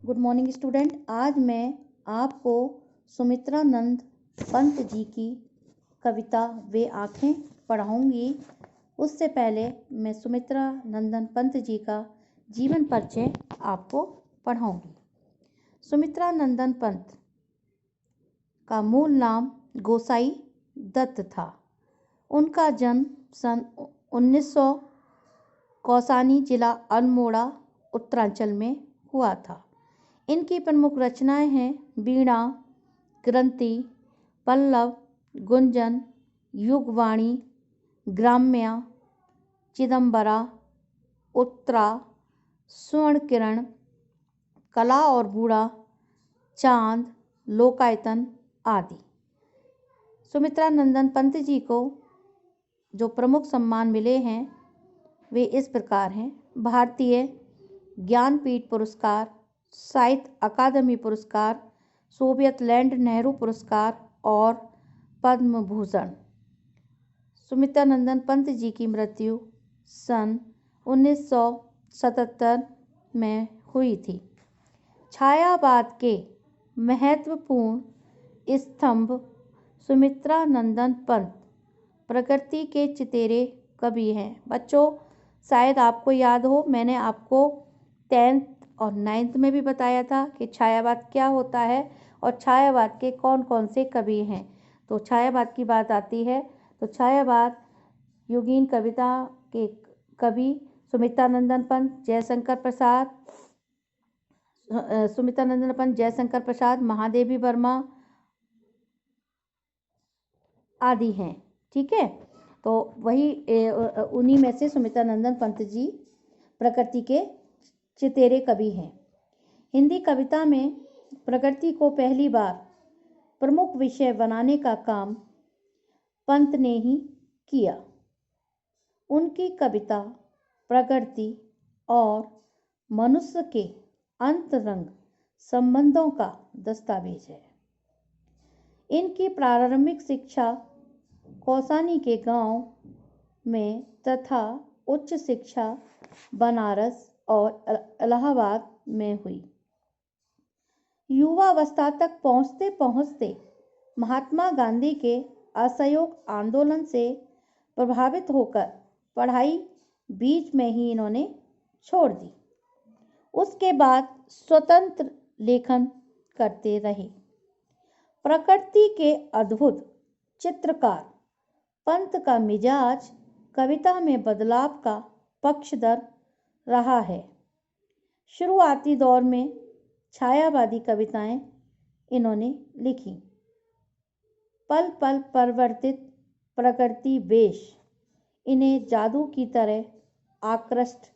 Good morning student. आज मैं आपको सुमित्रानंद पंत जी की कविता वे आँखें पढ़ाऊंगी। उससे पहले मैं सुमित्रानंदन पंत जी का जीवन परिचय आपको पढ़ाऊंगी। सुमित्रानंदन पंत का मूल नाम गोसाई दत्त था। उनका जन्म सन 1900 कौसानी जिला अल्मोड़ा उत्तरांचल में हुआ था। इनकी प्रमुख रचनाएं हैं वीणा, ग्रंथि, पल्लव, गुंजन, युगवाणी, ग्राम्य, चिदंबरा, उत्तरा, स्वर्ण किरण, कला और बूढ़ा, चांद, लोकायतन आदि। सुमित्रानंदन पंत जी को जो प्रमुख सम्मान मिले हैं वे इस प्रकार हैं: भारतीय ज्ञानपीठ पुरस्कार, साहित्य अकादमी पुरस्कार, सोवियत लैंड नेहरू पुरस्कार और पद्म भूषण। सुमित्रानंदन पंत जी की मृत्यु सन 1977 में हुई थी। छायावाद के महत्वपूर्ण स्तंभ सुमित्रानंदन पंत प्रकृति के चितेरे कवि हैं। बच्चों, शायद आपको याद हो, मैंने आपको 10th और 9th में भी बताया था कि छायावाद क्या होता है और छायावाद के कौन कौन से कवि हैं। तो छायावाद की बात आती है तो छायावाद युगीन कविता के कवि सुमित्रानंदन पंत, जयशंकर प्रसाद, महादेवी वर्मा आदि हैं। ठीक है, तो वही उन्हीं में से सुमित्रानंदन पंत जी प्रकृति के चितेरे कवि हैं। हिंदी कविता में प्रकृति को पहली बार प्रमुख विषय बनाने का काम पंत ने ही किया। उनकी कविता प्रकृति और मनुष्य के अंतरंग संबंधों का दस्तावेज है। इनकी प्रारंभिक शिक्षा कौसानी के गांव में तथा उच्च शिक्षा बनारस और इलाहाबाद में हुई। युवावस्था तक पहुंचते पहुंचते महात्मा गांधी के असहयोग आंदोलन से प्रभावित होकर पढ़ाई बीच में ही इन्होंने छोड़ दी। उसके बाद स्वतंत्र लेखन करते रहे। प्रकृति के अद्भुत चित्रकार पंत का मिजाज कविता में बदलाव का पक्षधर रहा है। शुरुआती दौर में छायावादी कविताएं इन्होंने लिखी। पल पल परिवर्तित प्रकृति वेश इन्हें जादू की तरह आकृष्ट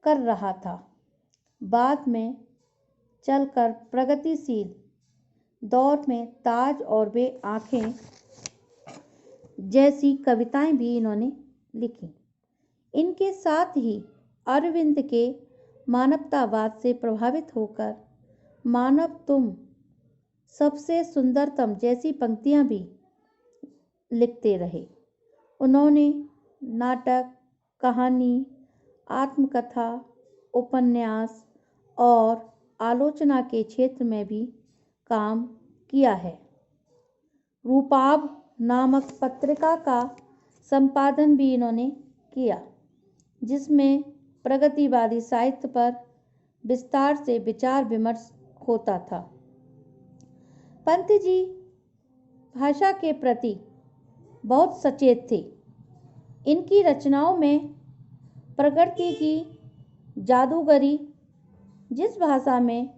कर रहा था। बाद में चलकर प्रगतिशील दौर में ताज और वे आँखें जैसी कविताएं भी इन्होंने लिखी। इनके साथ ही अरविंद के मानवतावाद से प्रभावित होकर मानव तुम सबसे सुंदरतम जैसी पंक्तियां भी लिखते रहे। उन्होंने नाटक, कहानी, आत्मकथा, उपन्यास और आलोचना के क्षेत्र में भी काम किया है। रूपाभ नामक पत्रिका का संपादन भी इन्होंने किया, जिसमें प्रगतिवादी साहित्य पर विस्तार से विचार विमर्श होता था। पंत जी भाषा के प्रति बहुत सचेत थे। इनकी रचनाओं में प्रकृति की जादूगरी जिस भाषा में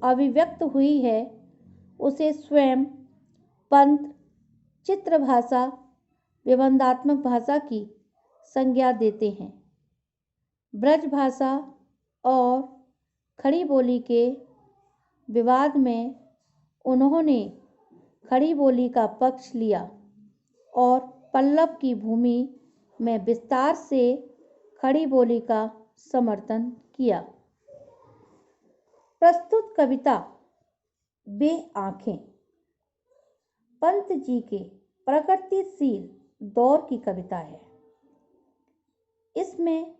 अभिव्यक्त हुई है उसे स्वयं पंत चित्र भाषा, विबंधात्मक भाषा की संज्ञा देते हैं। ब्रज भाषा और खड़ी बोली के विवाद में उन्होंने खड़ी बोली का पक्ष लिया और पल्लव की भूमि में विस्तार से खड़ी बोली का समर्थन किया। प्रस्तुत कविता बे आँखें पंत जी के प्रगतिशील दौर की कविता है। इसमें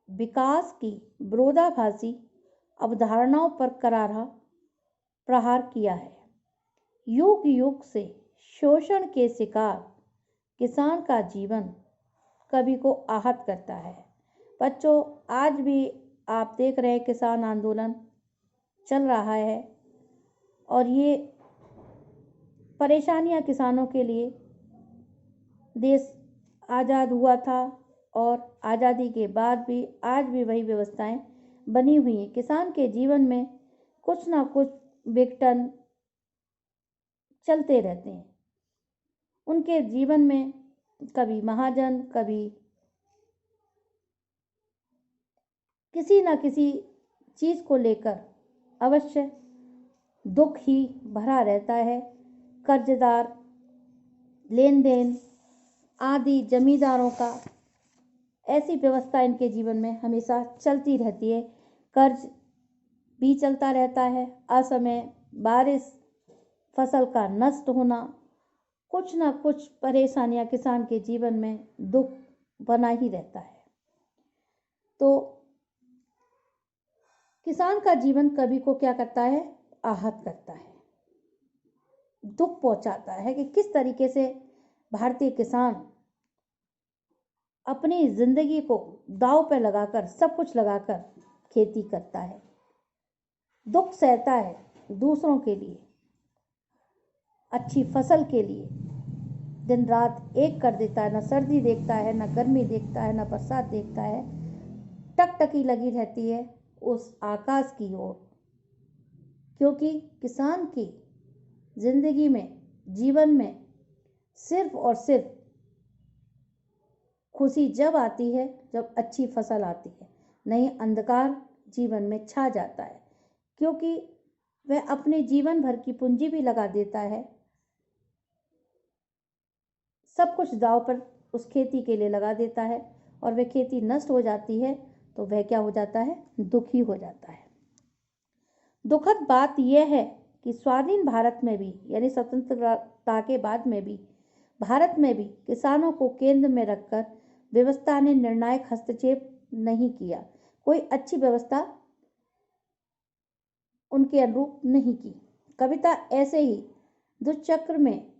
विकास की विरोधाभासी अवधारणाओं पर करारा प्रहार किया है। युग युग से शोषण के शिकार किसान का जीवन कवि को आहत करता है। बच्चों, आज भी आप देख रहे हैं किसान आंदोलन चल रहा है और ये परेशानियां किसानों के लिए। देश आज़ाद हुआ था और आज़ादी के बाद भी आज भी वही व्यवस्थाएं बनी हुई हैं। किसान के जीवन में कुछ ना कुछ विघटन चलते रहते हैं। उनके जीवन में कभी महाजन, कभी किसी न किसी चीज़ को लेकर अवश्य दुख ही भरा रहता है। कर्जदार, लेन देन आदि, जमींदारों का, ऐसी व्यवस्था इनके जीवन में हमेशा चलती रहती है। कर्ज भी चलता रहता है, असमय बारिश, फसल का नष्ट होना, कुछ ना कुछ परेशानियां किसान के जीवन में दुख बना ही रहता है। तो किसान का जीवन कवि को क्या करता है? आहत करता है, दुख पहुंचाता है कि किस तरीके से भारतीय किसान अपनी जिंदगी को दांव पर लगाकर, सब कुछ लगाकर खेती करता है, दुख सहता है दूसरों के लिए, अच्छी फसल के लिए दिन रात एक कर देता है। न सर्दी देखता है, न गर्मी देखता है, न बरसात देखता है। टकटकी लगी रहती है उस आकाश की ओर, क्योंकि किसान की जिंदगी में, जीवन में सिर्फ और सिर्फ खुशी जब आती है जब अच्छी फसल आती है, नहीं अंधकार जीवन में छा जाता है, क्योंकि वह अपने जीवन भर की पूंजी भी लगा देता है, सब कुछ दांव पर उस खेती के लिए लगा देता है और वह खेती नष्ट हो जाती है तो वह क्या हो जाता है? दुखी हो जाता है। दुखद बात यह है कि स्वाधीन भारत में भी, यानी स्वतंत्रता के बाद में भी, भारत में भी किसानों को केंद्र में रखकर व्यवस्था ने निर्णायक हस्तक्षेप नहीं किया। कोई अच्छी व्यवस्था उनके अनुरूप नहीं की। कविता ऐसे ही दुष्चक्र में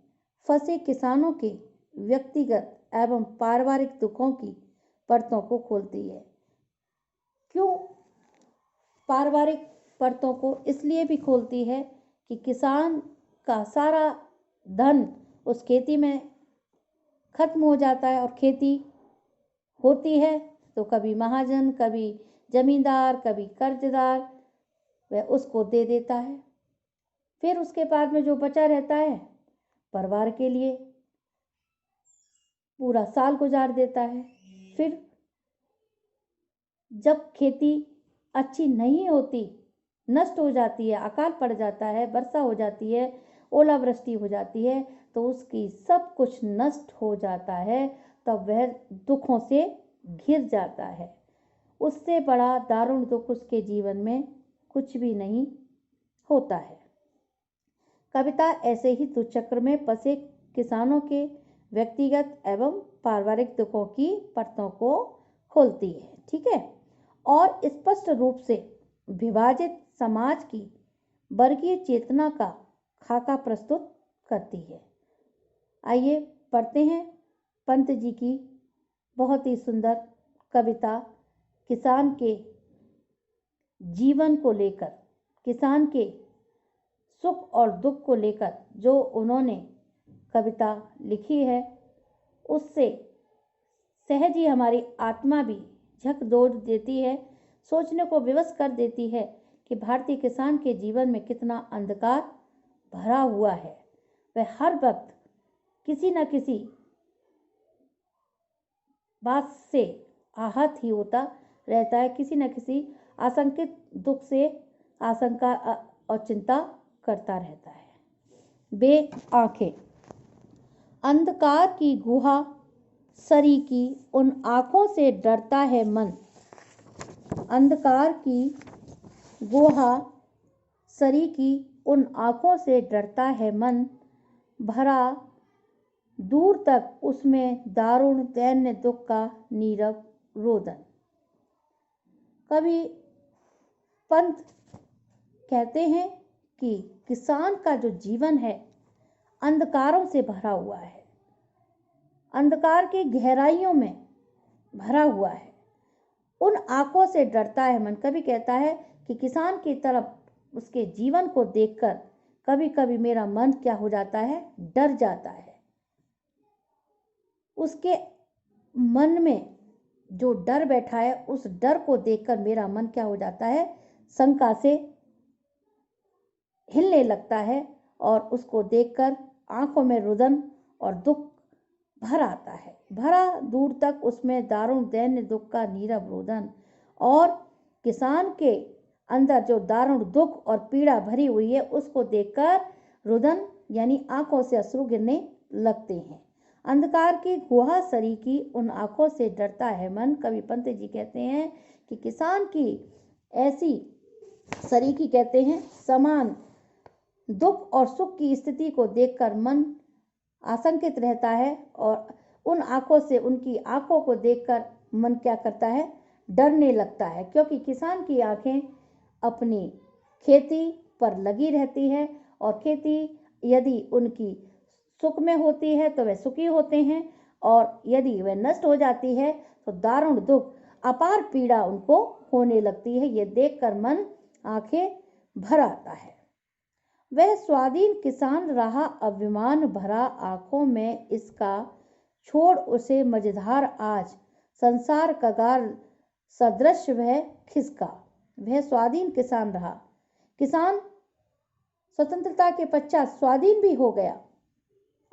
फंसे किसानों के व्यक्तिगत एवं पारिवारिक दुखों की परतों को खोलती है। क्यों पारिवारिक परतों को? इसलिए भी खोलती है कि किसान का सारा धन उस खेती में खत्म हो जाता है और खेती होती है तो कभी महाजन, कभी जमींदार, कभी कर्जदार वह उसको दे देता है। फिर उसके बाद में जो बचा रहता है परिवार के लिए पूरा साल गुजार देता है। फिर जब खेती अच्छी नहीं होती, नष्ट हो जाती है, अकाल पड़ जाता है, वर्षा हो जाती है, ओलावृष्टि हो जाती है, तो उसकी सब कुछ नष्ट हो जाता है, तब वह दुखों से घिर जाता है। उससे बड़ा दारुण दुख उसके जीवन में कुछ भी नहीं होता है। कविता ऐसे ही दुचक्र में फंसे किसानों के व्यक्तिगत एवं पारिवारिक दुखों की परतों को खोलती है, ठीक है, और स्पष्ट रूप से विभाजित समाज की वर्गीय चेतना का खाका प्रस्तुत करती है। आइए पढ़ते हैं पंत जी की बहुत ही सुंदर कविता किसान के जीवन को लेकर, किसान के सुख और दुख को लेकर जो उन्होंने कविता लिखी है, उससे सहज ही हमारी आत्मा भी झक दौड़ देती है, सोचने को विवश कर देती है कि भारतीय किसान के जीवन में कितना अंधकार भरा हुआ है। वह हर वक्त किसी न किसी बात से आहत ही होता रहता है, किसी न किसी आशंकित दुख से आशंका और चिंता करता रहता है। बे आंखें, अंधकार की गुहा सरी की उन आँखों से डरता है मन। अंधकार की गुहा सरी की उन आँखों से डरता है मन, भरा दूर तक उसमें दारुण दैन्य दुख का नीरव रोदन। कवि पंत कहते हैं कि किसान का जो जीवन है अंधकारों से भरा हुआ है, अंधकार की गहराइयों में भरा हुआ है, उन आंखों से डरता है मन। कभी कहता है कि किसान की तरफ उसके जीवन को देखकर कभी कभी मेरा मन क्या हो जाता है, डर जाता है। उसके मन में जो डर बैठा है उस डर को देखकर मेरा मन क्या हो जाता है, शंका से हिलने लगता है और उसको देखकर आंखों में रुदन और दुख भर आता है। भरा दूर तक उसमें दारुण दैन्य दुख का नीरव रोदन, और किसान के अंदर जो दारुण दुख और पीड़ा भरी हुई है उसको देखकर रुदन यानी आंखों से अश्रु गिरने लगते हैं। अंधकार की गुहा सरी की उन आंखों से डरता है मन। कवि पंत जी कहते हैं कि किसान की ऐसी सरी की कहते हैं समान दुख और सुख की स्थिति को देखकर मन आशंकित रहता है, और उन आंखों से, उनकी आंखों को देखकर मन क्या करता है, डरने लगता है। क्योंकि किसान की आंखें अपनी खेती पर लगी रहती है, और खेती यदि उनकी सुख में होती है तो वे सुखी होते हैं, और यदि वह नष्ट हो जाती है तो दारुण दुख, अपार पीड़ा उनको होने लगती है। ये देखकर मन आंखें भर आता है। वह स्वाधीन किसान रहा अभिमान भरा आंखों में इसका, छोड़ उसे मझधार आज संसार कगार सदृश वह खिसका। वह स्वाधीन किसान रहा, किसान स्वतंत्रता के पश्चात स्वाधीन भी हो गया,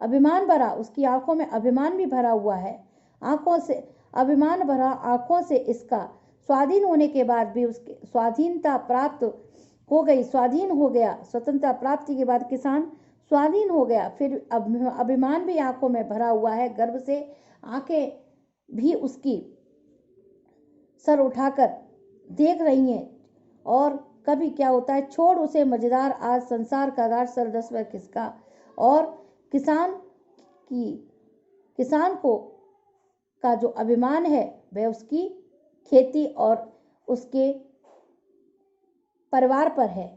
अभिमान भरा, उसकी आंखों में अभिमान भी भरा हुआ है, आंखों से अभिमान भरा आंखों से इसका, स्वाधीन होने के बाद भी उसके स्वाधीनता प्राप्त हो गई, स्वाधीन हो गया। स्वतंत्रता प्राप्ति के बाद किसान स्वाधीन हो गया, फिर अभिमान भी आंखों में भरा हुआ है, गर्व से आंखें भी उसकी सर उठाकर देख रही हैं। और कभी क्या होता है, छोड़ उसे मजेदार आज संसार का गार सरदस्व किसका। और किसान को का जो अभिमान है वह उसकी खेती और उसके परिवार पर है।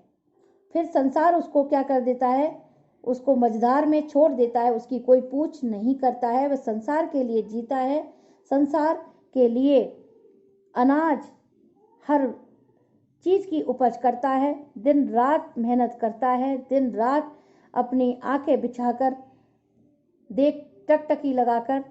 फिर संसार उसको क्या कर देता है, उसको मझधार में छोड़ देता है, उसकी कोई पूछ नहीं करता है। वह संसार के लिए जीता है, संसार के लिए अनाज हर चीज़ की उपज करता है, दिन रात मेहनत करता है, दिन रात अपनी आंखें बिछाकर टकटकी लगाकर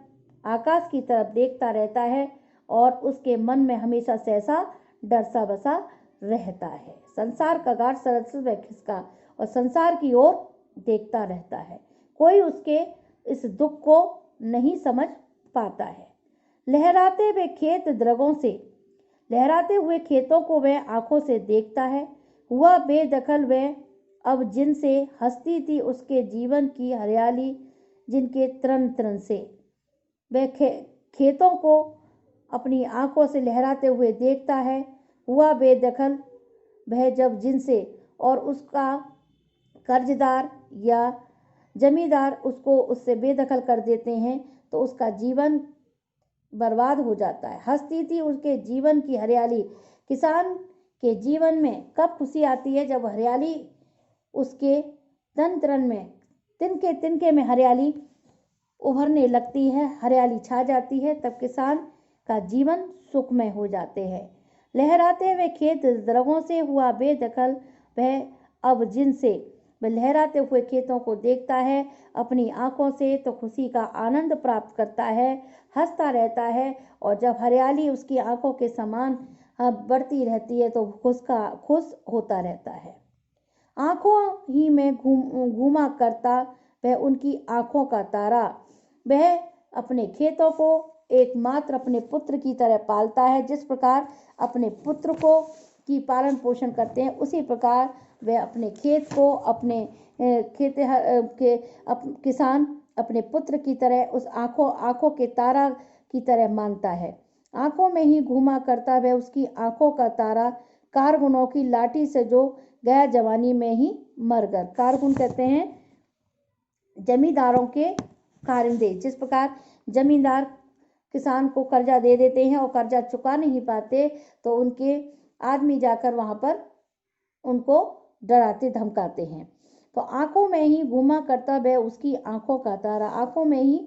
आकाश की तरफ देखता रहता है, और उसके मन में हमेशा सहसा डर सा बसा रहता है। संसार का गाढ़ सरस वह खिसका, और संसार की ओर देखता रहता है। कोई उसके इस दुख को नहीं समझ पाता है। लहराते हुए खेत द्रगों से, लहराते हुए खेतों को वह आंखों से देखता है। हुआ बेदखल वह अब जिनसे, हंसती थी उसके जीवन की हरियाली जिनके तृण तृण से। वह खेतों को अपनी आंखों से लहराते हुए देखता है। हुआ बेदखल वह जब जिनसे, और उसका कर्जदार या जमींदार उसको उससे बेदखल कर देते हैं तो उसका जीवन बर्बाद हो जाता है। हंसती थी उसके जीवन की हरियाली। किसान के जीवन में कब खुशी आती है, जब हरियाली उसके तन तन में, तिनके तिनके में हरियाली उभरने लगती है, हरियाली छा जाती है, तब किसान का जीवन सुखमय हो जाते हैं। लहराते हुए खेत द्रवों से हुआ बेदखल वह अब जिनसे, वह लहराते हुए खेतों को देखता है अपनी आंखों से तो खुशी का आनंद प्राप्त करता है, हंसता रहता है, और जब हरियाली उसकी आंखों के समान बढ़ती रहती है तो खुश होता रहता है। आंखों ही में घूमा करता वह उनकी आंखों का तारा। वह अपने खेतों को एकमात्र अपने पुत्र की तरह पालता है। जिस प्रकार अपने पुत्र को की पालन पोषण करते हैं, उसी प्रकार वह अपने खेत को, अपने किसान अपने पुत्र की तरह उस आंखों के तारा की तरह मानता है। आंखों में ही घूमा करता वह उसकी आंखों का तारा, कारगुनों की लाठी से जो गया जवानी में ही मर गया। कारगुन कहते हैं जमींदारों के कारिंदे। जिस प्रकार जमींदार किसान को कर्जा दे देते हैं और कर्जा चुका नहीं पाते तो उनके आदमी जाकर वहां पर उनको डराते धमकाते हैं। तो आंखों में ही घूमा करता वह उसकी आंखों का तारा, आंखों में ही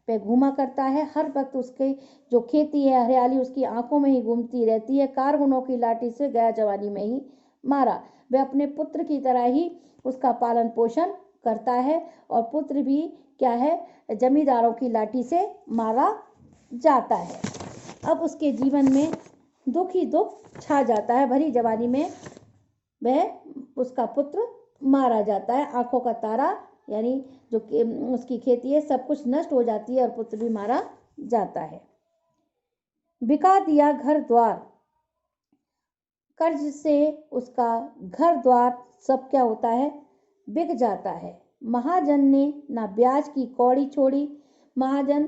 वह घूमा करता है, हर वक्त उसके जो खेती है हरियाली उसकी आंखों में ही घूमती रहती है। कारगुनों की लाठी से गया जवानी में ही मारा, वह अपने पुत्र की तरह ही उसका पालन पोषण करता है, और पुत्र भी क्या है, जमींदारों की लाठी से मारा जाता है। अब उसके जीवन में दुख ही दुख छा जाता है, भरी जवानी में वह उसका पुत्र मारा जाता है। आंखों का तारा यानी जो उसकी खेती है सब कुछ नष्ट हो जाती है और पुत्र भी मारा जाता है। बिका दिया घर द्वार, कर्ज से उसका घर द्वार सब क्या होता है, बिक जाता है। महाजन ने ना ब्याज की कौड़ी छोड़ी, महाजन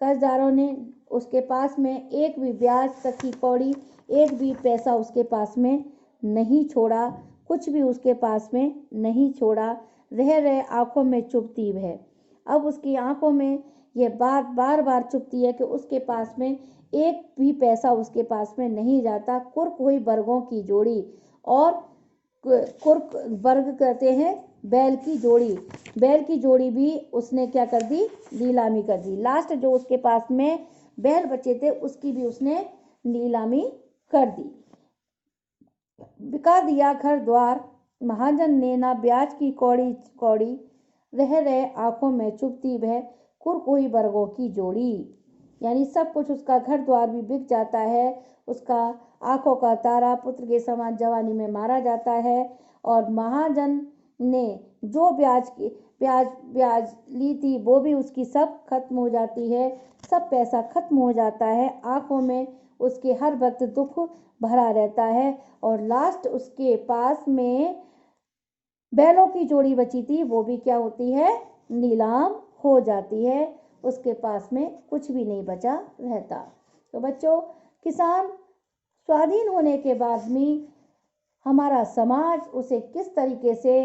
कर्जदारों ने उसके पास में एक भी ब्याज तक की कौड़ी, एक भी पैसा उसके पास में नहीं छोड़ा, कुछ भी उसके पास में नहीं छोड़ा। रह रहे आंखों में चुभती वह, अब उसकी आंखों में यह बात बार बार चुभती है कि उसके पास में एक भी पैसा उसके पास में नहीं जाता। कुर्क हुई वर्गों की जोड़ी, और कुर्क वर्ग कहते हैं बैल की जोड़ी, बैल की जोड़ी भी उसने क्या कर दी, नीलामी कर दी। लास्ट जो उसके पास में बैल बचे थे उसकी भी उसने नीलामी कर दी। बिका दिया घर द्वार, महाजन ने ना ब्याज की कौड़ी कौड़ी, रह रहे आंखों में चुभती वह कुर्क हुई वर्गों की जोड़ी। यानी सब कुछ उसका घर द्वार भी बिक जाता है, उसका आंखों का तारा पुत्र के समान जवानी में मारा जाता है, और महाजन ने जो ब्याज ली थी वो भी उसकी सब खत्म हो जाती है, सब पैसा खत्म हो जाता है। आंखों में उसके हर वक्त दुख भरा रहता है, और लास्ट उसके पास में बैलों की जोड़ी बची थी वो भी क्या होती है, नीलाम हो जाती है, उसके पास में कुछ भी नहीं बचा रहता। तो बच्चों, किसान स्वाधीन होने के बाद में हमारा समाज उसे किस तरीके से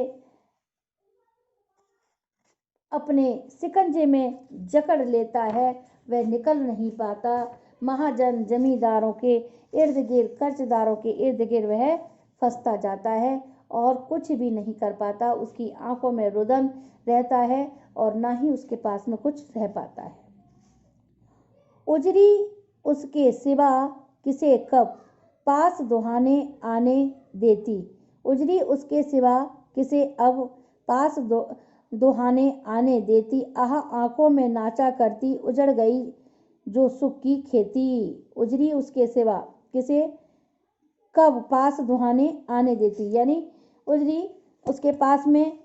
अपने शिकंजे में जकड़ लेता है, वह निकल नहीं पाता। महाजन जमींदारों के इर्द गिर्द, कर्जदारों के इर्द गिर्द वह फंसता जाता है और कुछ भी नहीं कर पाता। उसकी आंखों में रुदन रहता है और ना ही उसके पास में कुछ रह पाता है। उजरी उसके सिवा किसे कब पास दुहाने आने देती, उजरी उसके सिवा किसे अब पास दुहाने आने देती। आह आंखों में नाचा करती, उजड़ गई जो सुख की खेती। उजरी उसके सिवा किसे कब पास दुहाने आने देती, यानी उजरी उसके पास में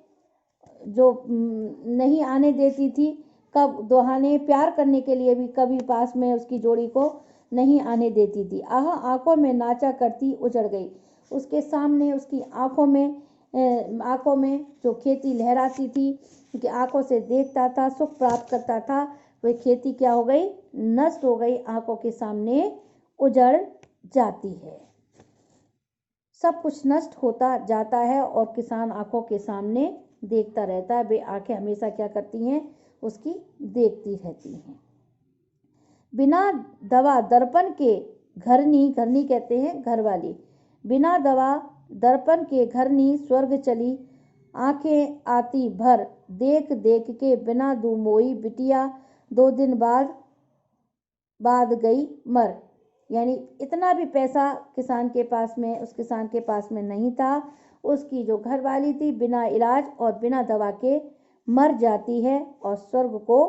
जो नहीं आने देती थी, कब दुहाने प्यार करने के लिए भी कभी पास में उसकी जोड़ी को नहीं आने देती थी। आह आंखों में नाचा करती, उजड़ गई। उसके सामने उसकी आंखों में जो खेती लहराती थी, कि आंखों से देखता था, सुख प्राप्त करता था, वह खेती क्या हो गई, नष्ट हो गई, आंखों के सामने उजड़ जाती है। सब कुछ नष्ट होता जाता है और किसान आंखों के सामने देखता रहता है। वे आंखें हमेशा क्या करती हैं, उसकी देखती रहती हैं। बिना दवा दर्पण के घरनी, घरनी कहते हैं घर वाली, बिना दवा दर्पण के घरनी स्वर्ग चली, आंखें आती भर देख देख के, बिना दूमोई बिटिया 2 दिन बाद गई मर। यानी इतना भी पैसा किसान के पास में, उस किसान के पास में नहीं था। उसकी जो घरवाली थी बिना इलाज और बिना दवा के मर जाती है और स्वर्ग को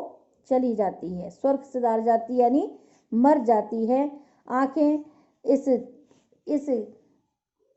चली जाती है, स्वर्ग सिधार जाती यानी मर जाती है। आंखें इस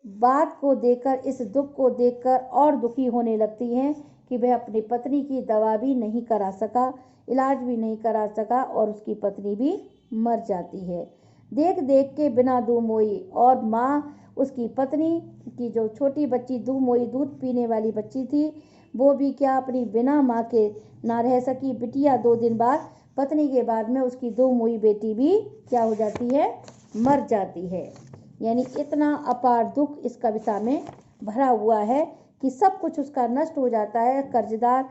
बात को देखकर, इस दुख को देखकर और दुखी होने लगती हैं कि वह अपनी पत्नी की दवा भी नहीं करा सका, इलाज भी नहीं करा सका और उसकी पत्नी भी मर जाती है। देख देख के बिना दूमोई, और माँ उसकी पत्नी की जो छोटी बच्ची दूमोई दूध पीने वाली बच्ची थी, वो भी क्या अपनी बिना माँ के ना रह सकी। बिटिया 2 दिन बाद पत्नी के बाद में उसकी दूमोई बेटी भी क्या हो जाती है, मर जाती है। यानी इतना अपार दुख इस कविता में भरा हुआ है कि सब कुछ उसका नष्ट हो जाता है। कर्जदार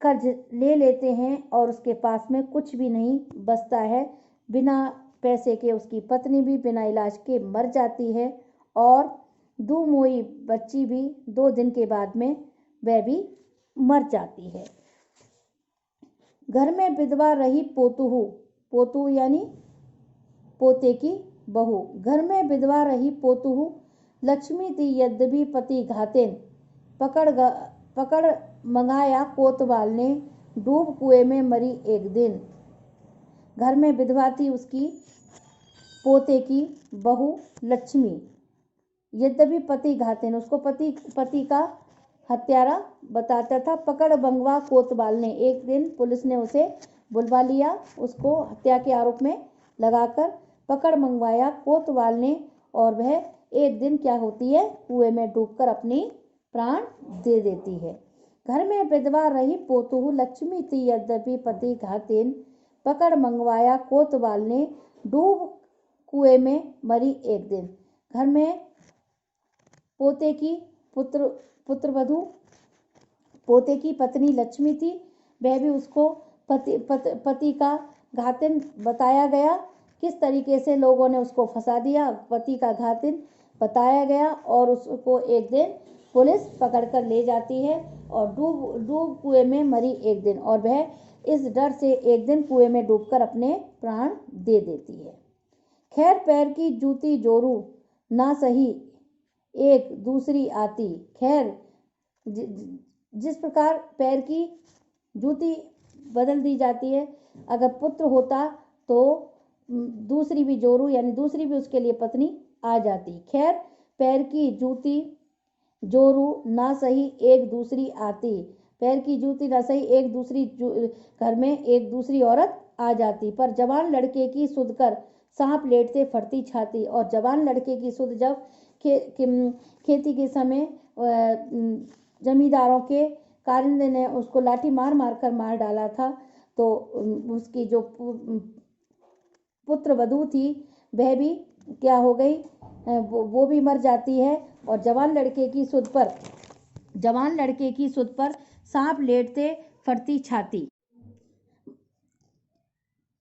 कर्ज ले लेते हैं और उसके पास में कुछ भी नहीं बचता है। बिना पैसे के उसकी पत्नी भी बिना इलाज के मर जाती है और दो मोई बच्ची भी 2 दिन के बाद में वह भी मर जाती है। घर में विधवा रही पोतुहू, पोतू यानी पोते की बहू। घर में विधवा रही पोतुहू, लक्ष्मी थी यद्यपि पति घातेन। पकड़ मंगाया कोतवाल ने, डूब कुएं में मरी एक दिन। घर में विधवा थी उसकी पोते की बहू लक्ष्मी, यद्यपि पति घातेन, उसको पति का हत्यारा बताता था। पकड़ मंगवा कोतवाल ने, एक दिन पुलिस ने उसे बुलवा लिया, उसको हत्या के आरोप में लगाकर पकड़ मंगवाया कोतवाल ने, और वह एक दिन क्या होती है, कुएं में डूबकर अपनी प्राण दे देती है। घर में विधवा रही पोतुहू, लक्ष्मी थी यद्यपि पति घातेन। पकड़ मंगवाया कोतवाल ने, डूब कुएं में मरी एक दिन। घर में पोते की पुत्रवधू, पोते की पत्नी लक्ष्मी थी, वह भी उसको पति का घातिन बताया गया। किस तरीके से लोगों ने उसको फंसा दिया, पति का घातिन बताया गया, और उसको एक दिन पुलिस पकड़कर ले जाती है और डूब कुएं में मरी एक दिन, और वह इस डर से एक दिन कुएं में डूबकर अपने प्राण दे देती है। खैर पैर की जूती जोरू ना सही एक दूसरी आती। खैर जिस प्रकार पैर की जूती बदल दी जाती है, अगर पुत्र होता तो दूसरी भी जोरू यानी दूसरी भी उसके लिए पत्नी आ जाती। खैर पैर की जूती जोरू ना सही एक दूसरी आती। पैर की जूती ना सही एक दूसरी घर में एक दूसरी औरत आ जाती। पर जवान लड़के की सुध कर सांप लेटते फटती छाती। और जवान लड़के की सुध जब खेती के समय जमींदारों के कारिंदे ने उसको लाठी मार मार कर मार डाला था, तो उसकी जो पुत्र वधू थी वह भी क्या हो गई, वो भी मर जाती है। और जवान लड़के की सुध पर सांप लेटते फटती छाती।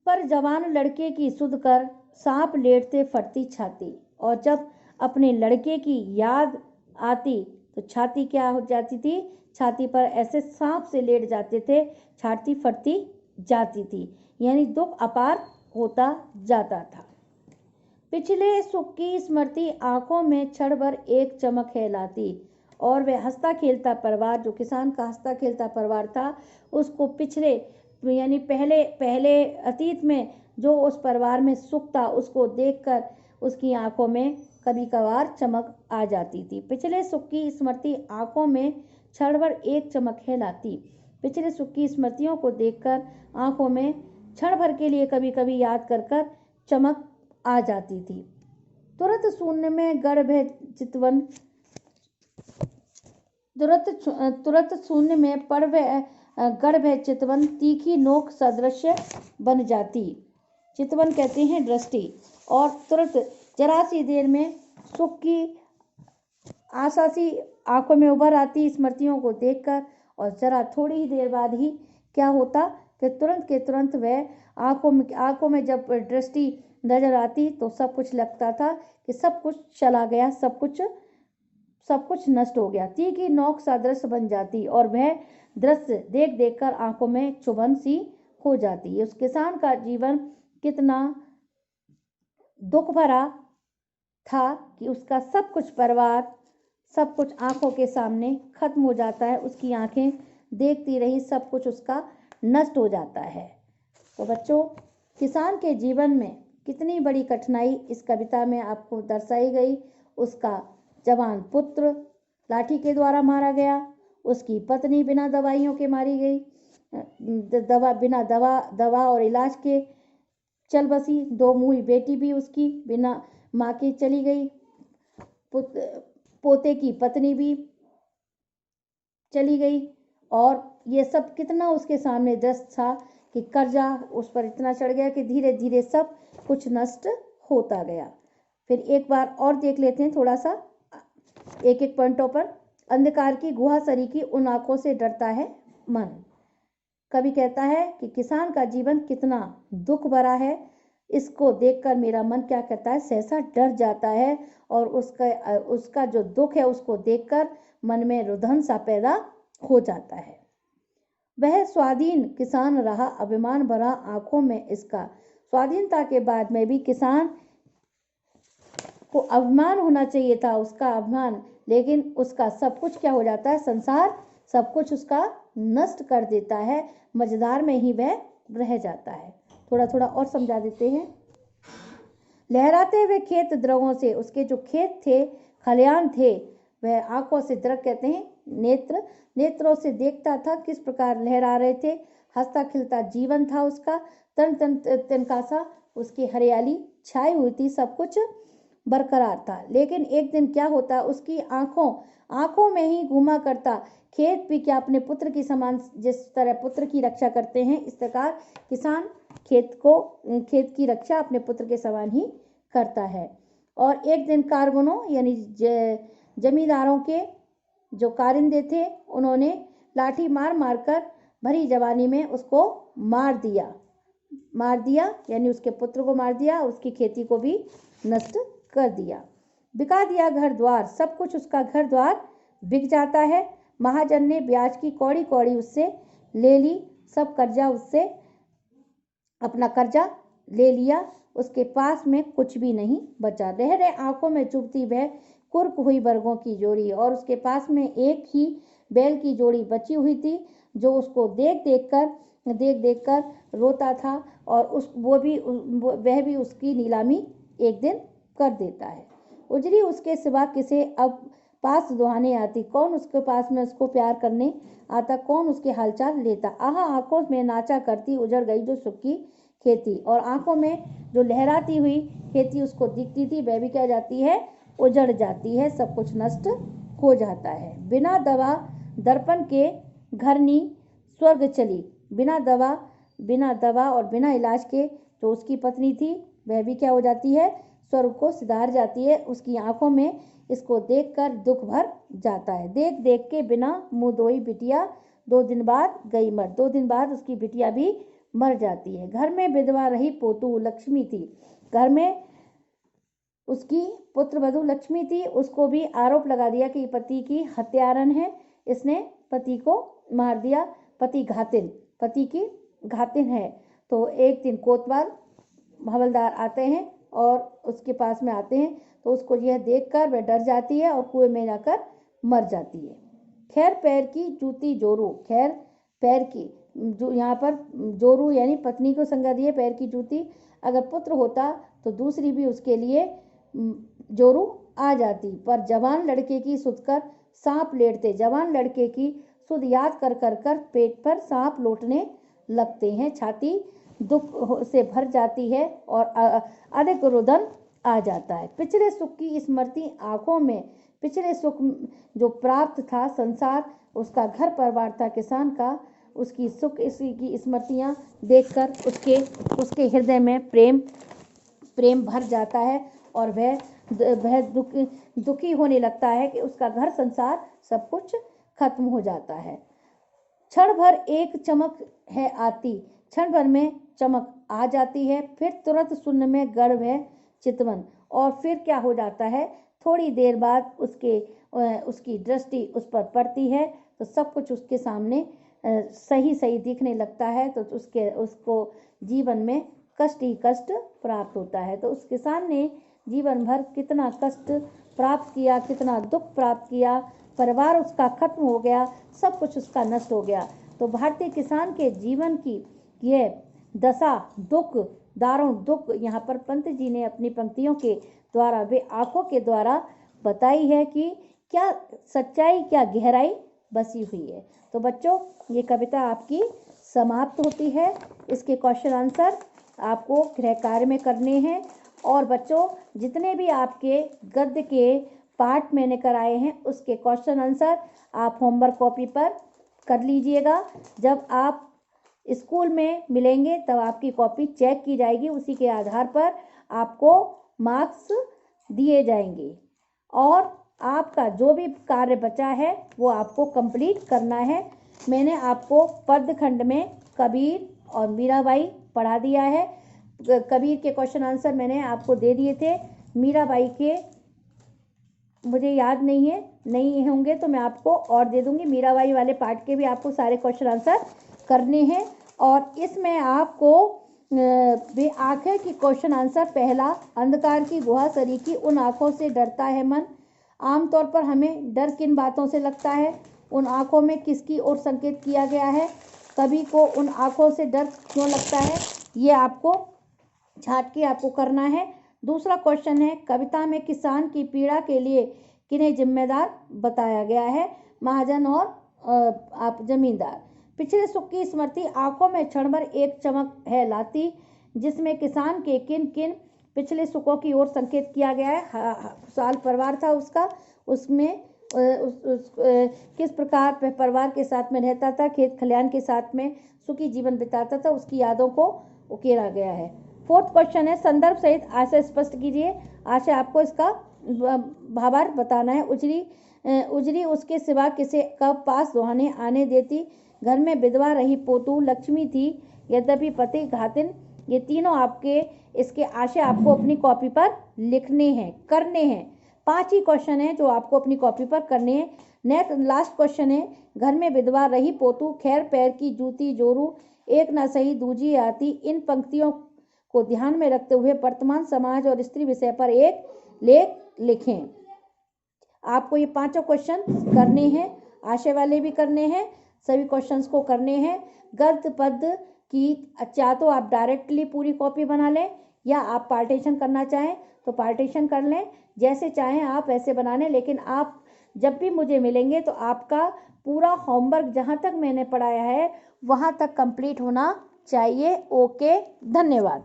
पर जवान लड़के की सुध कर सांप लेटते फटती छाती। और जब अपने लड़के की याद आती तो छाती क्या हो जाती थी, छाती पर ऐसे सांप से लेट जाते थे, छाती फटती जाती थी, यानी दुख अपार होता जाता था। पिछले सुख की स्मृति आंखों में क्षण भर एक चमक है लाती। और वह हंसता खेलता परिवार, जो किसान का हंसता खेलता परिवार था, उसको पिछले यानी पहले अतीत में जो उस परिवार में सुख था, उसको देखकर उसकी आंखों में कभी कभार चमक आ जाती थी। पिछले सुख की स्मृति आंखों में क्षण भर एक चमक है लाती। पिछले सुख की स्मृतियों को देखकर आंखों में क्षण भर के लिए कभी कभी याद कर चमक आ जाती थी। तुरंत शून्य में गर्भ है चितवन, तुरंत शून्य में पर्व गर्भ है चितवन, तीखी नोक सदृश्य बन जाती। चितवन कहते हैं दृष्टि। और तुरंत जरा सी देर में सुख की आशा सी आंखों में उभर आती स्मृतियों को देखकर, और जरा थोड़ी ही देर बाद ही क्या होता कि तुरंत के तुरंत वह आंखों में जब दृष्टि नजर आती तो सब कुछ लगता था कि सब कुछ चला गया, सब कुछ नष्ट हो गया। तीखी नोक सा दृश्य बन जाती और वह दृश्य देख देख कर आंखों में चुभन सी हो जाती। उस किसान का जीवन कितना दुख भरा था कि उसका सब कुछ परिवार, सब कुछ आंखों के सामने खत्म हो जाता है। उसकी आंखें देखती रही, सब कुछ उसका नष्ट हो जाता है। तो बच्चों, किसान के जीवन में कितनी बड़ी कठिनाई इस कविता में आपको दर्शाई गई। उसका जवान पुत्र लाठी के द्वारा मारा गया, उसकी पत्नी बिना दवाइयों के मारी गई, बिना दवा और इलाज के चल बसी, दो मुँही बेटी भी उसकी बिना माँ की चली गई, पोते की पत्नी भी चली गई। और ये सब कितना उसके सामने दृश्य था कि कर्जा उस पर इतना चढ़ गया कि धीरे धीरे सब कुछ नष्ट होता गया। फिर एक बार और देख लेते हैं थोड़ा सा एक एक पॉइंटों पर। अंधकार की गुहा सरीखी उन आंखों से डरता है मन। कवि कहता है कि किसान का जीवन कितना दुख भरा है, इसको देखकर मेरा मन क्या करता है, सहसा डर जाता है, और उसका जो दुख है उसको देखकर मन में रुदन सा पैदा हो जाता है। वह स्वाधीन किसान रहा, अभिमान भरा आंखों में इसका। स्वाधीनता के बाद में भी किसान को अभिमान होना चाहिए था, उसका अभिमान, लेकिन उसका सब कुछ क्या हो जाता है, संसार सब कुछ उसका नष्ट कर देता है, मझधार में ही वह रह जाता है। थोड़ा थोड़ा और समझा देते हैं। लहराते हुए खेत द्रवों से, उसके जो खेत थे, खलियान थे, वह आंखों से, द्रव कहते हैं नेत्र, नेत्रों से देखता था किस प्रकार लहरा रहे थे। हंसता खिलता जीवन था उसका, तन तन तिनका सा उसकी हरियाली छाई हुई थी, सब कुछ बरकरार था। लेकिन एक दिन क्या होता, उसकी आंखों में ही घूमा करता खेत भी क्या अपने पुत्र की समान, जिस तरह पुत्र की रक्षा करते हैं, इस प्रकार किसान खेत की रक्षा अपने पुत्र के समान ही करता है। और एक दिन कारगुनों यानी जमींदारों के जो कारिंदे थे, उन्होंने लाठी मार मार कर भरी जवानी में उसको मार दिया यानी उसके पुत्र को मार दिया, उसकी खेती को भी नष्ट कर दिया। बिका दिया घर द्वार, सब कुछ उसका घर द्वार बिक जाता है। महाजन ने ब्याज की कौड़ी कौड़ी उससे ले ली, सब कर्जा उससे, अपना कर्जा ले लिया, उसके पास में कुछ भी नहीं बचा। रह रहे आंखों में चुभती वह कुर्क हुई वर्गों की जोड़ी, और उसके पास में एक ही बैल की जोड़ी बची हुई थी, जो उसको देख देख कर रोता था, और वह भी उसकी नीलामी एक दिन कर देता है। उजरी उसके सिवा किसे अब पास दुहाने आती, कौन उसके पास में उसको प्यार करने आता, कौन उसके हालचाल लेता। आहा आंखों में नाचा करती उजड़ गई जो सुख की खेती, और आंखों में जो लहराती हुई खेती उसको दिखती थी, वह भी क्या जाती है, उजड़ जाती है, सब कुछ नष्ट हो जाता है। बिना दवा दर्पण के घरनी स्वर्ग चली, बिना दवा और बिना इलाज के जो उसकी पत्नी थी, वह भी क्या हो जाती है, स्वर्ग को सिधार जाती है। उसकी आंखों में इसको देखकर दुख भर जाता है। देख देख के बिना मुंह धोई बिटिया 2 दिन बाद गई मर, 2 दिन बाद उसकी बिटिया भी मर जाती है। घर में विधवा रही पोतू लक्ष्मी थी, घर में उसकी पुत्र वधू लक्ष्मी थी, उसको भी आरोप लगा दिया कि पति की हत्यारन है, इसने पति को मार दिया, पति की घातिन है। तो एक दिन कोतवाल हवलदार आते हैं और उसके पास में आते हैं, तो उसको यह देखकर वह डर जाती है और कुएं में जाकर मर जाती है। खैर पैर की जूती जोरू, खैर पैर की जो यहाँ पर जोरू यानी पत्नी को संज्ञा दी है, पैर की जूती, अगर पुत्र होता तो दूसरी भी उसके लिए जोरू आ जाती, पर जवान लड़के की सुध कर सांप लेटते, जवान लड़के की सुध याद कर कर कर पेट पर सांप लौटने लगते हैं, छाती दुख से भर जाती है और अधिक रुदन आ जाता है। पिछले सुख की स्मृति आंखों में, पिछले सुख जो प्राप्त था, संसार उसका घर परिवार था किसान का, उसकी सुख इसी की स्मृतियां देखकर उसके हृदय में प्रेम भर जाता है, और वह दुखी होने लगता है कि उसका घर संसार सब कुछ खत्म हो जाता है। क्षण भर एक चमक है आती, क्षण भर में चमक आ जाती है, फिर तुरंत शून्य में गर्भ है चितवन, और फिर क्या हो जाता है, थोड़ी देर बाद उसकी दृष्टि उस पर पड़ती है तो सब कुछ उसके सामने सही दिखने लगता है, तो उसको जीवन में कष्ट ही कष्ट प्राप्त होता है। तो उस किसान ने जीवन भर कितना कष्ट प्राप्त किया, कितना दुख प्राप्त किया, परिवार उसका खत्म हो गया, सब कुछ उसका नष्ट हो गया। तो भारतीय किसान के जीवन की यह दशा, दुख, दारुण दुख यहाँ पर पंत जी ने अपनी पंक्तियों के द्वारा, वे आंखों के द्वारा बताई है कि क्या सच्चाई, क्या गहराई बसी हुई है। तो बच्चों, ये कविता आपकी समाप्त होती है। इसके क्वेश्चन आंसर आपको गृह कार्य में करने हैं, और बच्चों जितने भी आपके गद्य के पाठ मैंने कराए हैं, उसके क्वेश्चन आंसर आप होमवर्क कॉपी पर कर लीजिएगा। जब आप स्कूल में मिलेंगे तब आपकी कॉपी चेक की जाएगी, उसी के आधार पर आपको मार्क्स दिए जाएंगे, और आपका जो भी कार्य बचा है वो आपको कंप्लीट करना है। मैंने आपको पद्य खंड में कबीर और मीराबाई पढ़ा दिया है, कबीर के क्वेश्चन आंसर मैंने आपको दे दिए थे। मीराबाई के मुझे याद नहीं होंगे तो मैं आपको और दे दूंगी। मीराबाई वाले पार्ट के भी आपको सारे क्वेश्चन आंसर करने हैं। और इसमें आपको वे आंखें की क्वेश्चन आंसर पहला, अंधकार की गुहा सरीखी, उन आंखों से डरता है मन। आमतौर पर हमें डर किन बातों से लगता है? उन आंखों में किसकी ओर संकेत किया गया है? कवि को उन आंखों से डर क्यों लगता है? ये आपको छाट के आपको करना है। दूसरा क्वेश्चन है, कविता में किसान की पीड़ा के लिए किन्हें जिम्मेदार बताया गया है? महाजन और आप जमींदार। पिछले सुख की स्मृति, आंखों में क्षण भर एक चमक है लाती, जिसमें किसान के किन किन पिछले सुखों की ओर संकेत किया गया है। साल परिवार था उसका, उसमें किस प्रकार परिवार के साथ में रहता था, खेत खलिहान के साथ में सुखी जीवन बिताता था, उसकी यादों को उकेरा गया है। फोर्थ क्वेश्चन है, संदर्भ सहित आशय स्पष्ट कीजिए। आशय आपको इसका भावार्थ बताना है। उजरी उसके सिवा किसे कब पास दुहाने आने देती, घर में विधवा रही पोतू लक्ष्मी थी, यद्यपि पति घातिन। ये तीनों आपके इसके आशय आपको अपनी कॉपी पर लिखने हैं, करने हैं। 5 ही क्वेश्चन है जो आपको अपनी कॉपी पर करने हैं। नेक्स्ट लास्ट क्वेश्चन है, घर में विधवा रही पोतू, खैर पैर की जूती जोरू, एक ना सही दूजी आती। इन पंक्तियों को ध्यान में रखते हुए वर्तमान समाज और स्त्री विषय पर एक लेख लिखें। आपको ये 5 क्वेश्चन करने हैं, आशय वाले भी करने हैं, सभी क्वेश्चंस को करने हैं। गद्य पद्य की चाह तो आप डायरेक्टली पूरी कॉपी बना लें, या आप पार्टीशन करना चाहें तो पार्टीशन कर लें, जैसे चाहें आप वैसे बना लें। लेकिन आप जब भी मुझे मिलेंगे तो आपका पूरा होमवर्क जहाँ तक मैंने पढ़ाया है वहाँ तक कंप्लीट होना चाहिए। ओके, धन्यवाद।